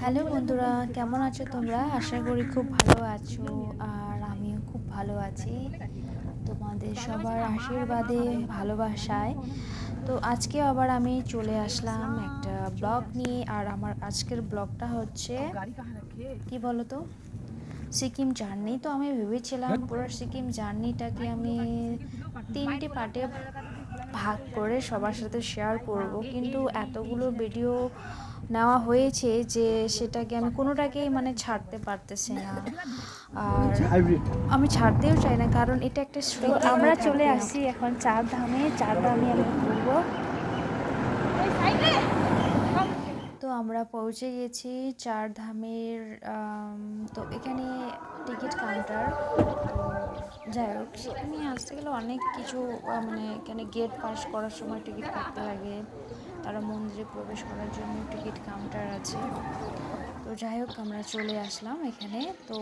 Hello বন্ধুরা, কেমন আছো তোমরা? আশা করি খুব ভালো আছো। আর আমিও খুব ভালো আছি তোমাদের সবার আশীর্বাদে, ভালোবাসায়। তো আজকে আবার আমি চলে আসলাম একটা ব্লগ নিয়ে। আর আমার আজকের ব্লগটা হচ্ছে কি বলো তো, সিকিম জার্নি। তো আমি ভেবেছিলাম পুরো সিকিম জার্নিটাকে আমি 3টে পার্টে ভাগ করে সবার সাথে শেয়ার করব, কিন্তু এতগুলো ভিডিও নেওয়া হয়েছে যে সেটাকে আমি কোনোটাকেই মানে ছাড়তে পারতেছি না। আর আমি ছাড়তেও চাই না, কারণ এটা একটা স্মৃতি আমরা চলে আসছি এখন চার ধামে। চার ধামে আমি ঘুরবো। তো আমরা পৌঁছে গেছি চার ধামের। তো এখানে টিকিট কাউন্টার। তো যাই হোক, সেখানে আসতে গেলে অনেক কিছু মানে এখানে গেট পাস করার সময় টিকিট কাটতে লাগে, তারা মন্দিরে প্রবেশ করার জন্য টিকিট কাউন্টার আছে। তো যাই হোক, আমরা চলে আসলাম এখানে। তো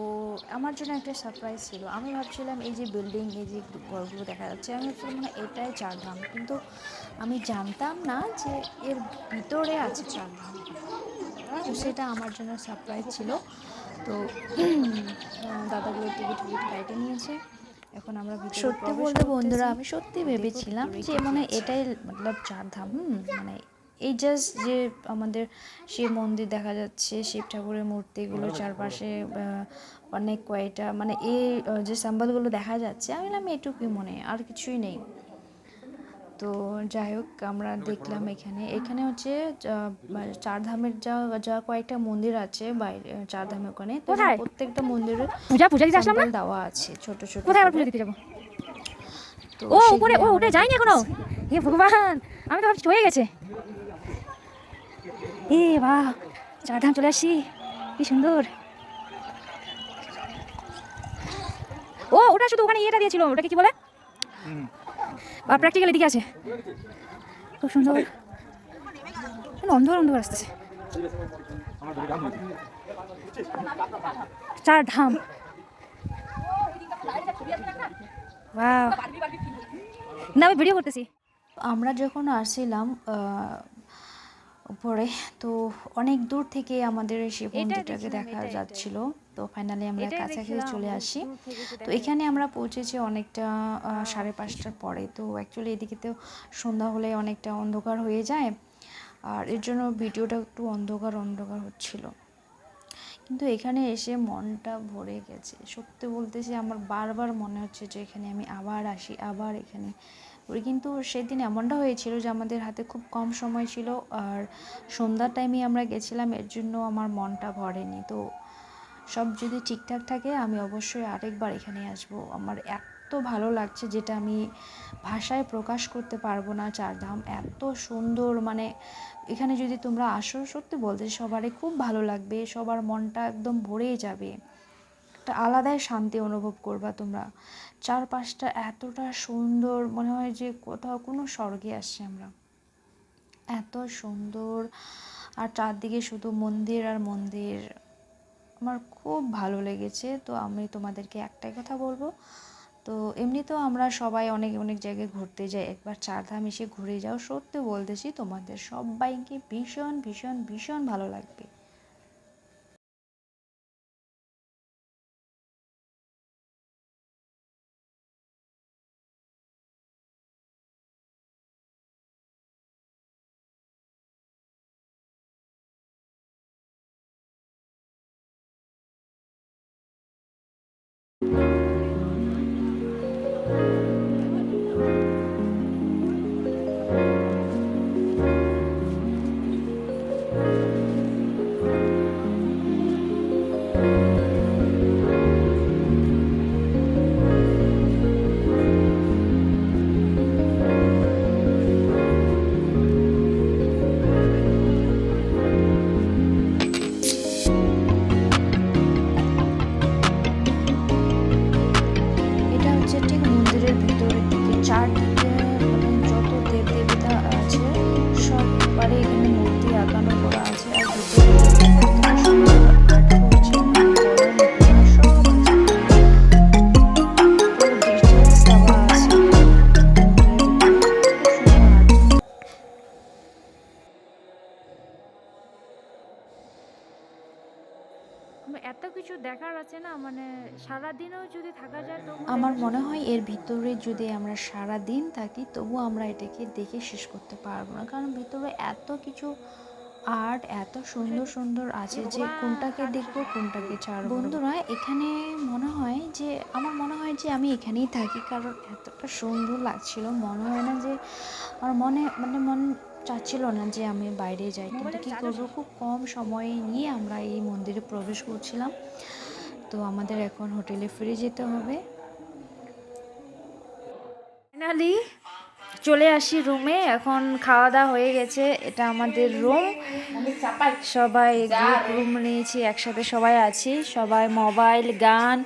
আমার জন্য একটা সারপ্রাইজ ছিল। আমি ভাবছিলাম এই যে বিল্ডিং, এই যে ঘরগুলো দেখা যাচ্ছে, আমি ভাবছিলাম মানে এটাই চারধাম, কিন্তু আমি জানতাম না যে এর ভিতরে আছে চারধাম। তো সেটা আমার জন্য সারপ্রাইজ ছিল। তো দাদাগুলো টিকিট ফিকিট কাইটে নিয়েছে। এখন আমরা ভিতরে সত্যি বলতে বন্ধুরা, আমি সত্যি ভেবেছিলাম যে মানে এটাই মতলব চারধাম। মানে এই জাস্ট যে আমাদের শিব মন্দির দেখা যাচ্ছে, শিব ঠাকুরের মূর্তিগুলো চারপাশে অনেক কয়টা মানে এই যে সাম্বালগুলো দেখা যাচ্ছে, আমি বললাম এটুকুই, মনে আর কিছুই নেই। তো যাই হোক, আমরা দেখলাম এখানে এখানে হচ্ছে চারধামের যা যা কয়েকটা মন্দির আছে বাইরে চারধামের ওখানে। তো প্রত্যেকটা মন্দিরে পূজা দিতে আসলাম না, দেওয়া আছে ছোট ছোট। কোথায় আবার পূজা দিতে যাব? তো ও উপরে, ও উঠে যায়নি এখনো। হে ভগবান, আমি তো ভাবছি হয়ে গেছে। এ বাহ, চারধাম চলে আসছি, কি সুন্দর। ও ওটা শুধু ওখানে ইয়েটা দিয়েছিল, ওটাকে কি বলে, প্র্যাকটিক্যাল এদিকে আছে। খুব সুন্দর, অন্ধকার অন্ধকার আসতেছে। চার ধাম, না আমি ভিডিও করতেছি। আমরা যখন আসছিলাম উপরে, তো অনেক দূর থেকে আমাদের শিব মন্দিরটাকে দেখা যাচ্ছিল। তো ফাইনালি আমরা কাছাকাছি চলে আসি। তো এখানে আমরা পৌঁছেছি অনেকটা 5:30টার পরে। তো অ্যাকচুয়ালি এদিকে তো সন্ধ্যা হলে অনেকটা অন্ধকার হয়ে যায়, আর এর জন্য ভিডিওটা একটু অন্ধকার অন্ধকার হচ্ছিল। কিন্তু এখানে এসে মনটা ভরে গেছে, সত্যি বলতেছি। আমার বারবার মনে হচ্ছে যে এখানে আমি আবার আসি, আবার এখানে করি। কিন্তু সেদিন এমনটা হয়েছিল যে আমাদের হাতে খুব কম সময় ছিল, আর সন্ধ্যার টাইমে আমরা গেছিলাম, এর জন্য আমার মনটা ভরেনি। তো সব যদি ঠিকঠাক থাকে আমি অবশ্যই আরেকবার এখানে আসব। আমার এত ভালো লাগছে, যেটা আমি ভাষায় প্রকাশ করতে পারবো না। চারধাম এত সুন্দর, মানে এখানে যদি তোমরা আসো, সত্যি বলতে সবারই খুব ভালো লাগবে, সবার মনটা একদম ভরেই যাবে। একটা আলাদাই শান্তি অনুভব করবা তোমরা। চারপাশটা এতটা সুন্দর, মনে হয় যে কোথাও কোনো স্বর্গে আসছে আমরা। এত সুন্দর, আর চারদিকে শুধু মন্দির আর মন্দির। আমার খুব ভালো লেগেছে। তো আমি তোমাদেরকে একটাই কথা বলবো, তো এমনিতেও আমরা সবাই অনেক অনেক জায়গায় ঘুরতে যাই, একবার চারধাম এসে ঘুরে যাও। সত্যি বলতেছি, তোমাদের সবাইকে ভীষণ ভীষণ ভীষণ ভালো লাগবে। এত কিছু দেখার আছে না, মানে সারাদিনও যদি থাকা যায় তবু আমার মনে হয় এর ভিতরে যদি আমরা সারা দিন থাকি তবু আমরা এটাকে দেখে শেষ করতে পারবো না, কারণ ভিতরে এত কিছু আর্ট এত সুন্দর সুন্দর আছে যে কোনটাকে দেখবো কোনটাকে ছাড়বো। বন্ধুরা এখানে মনে হয় যে আমার মনে হয় যে আমি এখানেই থাকি, কারণ এতটা সুন্দর লাগছিল, মনে হয় না যে আমার মন চাচ্ছিল না যে আমি বাইরে যাই, কিন্তু কী করবো, খুব কম সময় নিয়ে আমরা এই মন্দিরে প্রবেশ করছিলাম। তো আমাদের এখন হোটেলে ফিরে যেতে হবে। ফাইনালি চলে আসি রুমে, এখন খাওয়া দাওয়া হয়ে গেছে। এটা আমাদের রুম, সবাই গ্রুপ রুম নিয়েছি, একসাথে সবাই আছি, সবাই মোবাইল গান।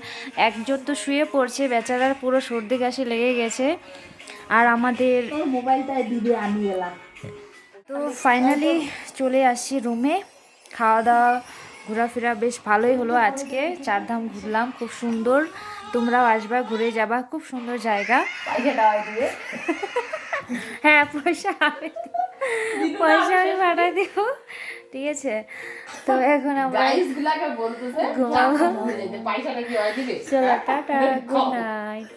একজন তো শুয়ে পড়ছে, বেচারার পুরো সর্দি কাশি লেগে গেছে। আর আমাদের মোবাইলটা দিবে, আমি এলাম। তো ফাইনালি চলে আসছি রুমে। খাওয়া দাওয়া ঘোরাফেরা বেশ ভালোই হলো আজকে, চারধাম ঘুরলাম, খুব সুন্দর। তোমরাও আসবা, ঘুরে যাবা, খুব সুন্দর জায়গা। হ্যাঁ, পয়সা আমি পাঠাই দিব, ঠিক আছে। তো এখন আমরা ঘুমাবো। চলো টাটা, গুড নাইট।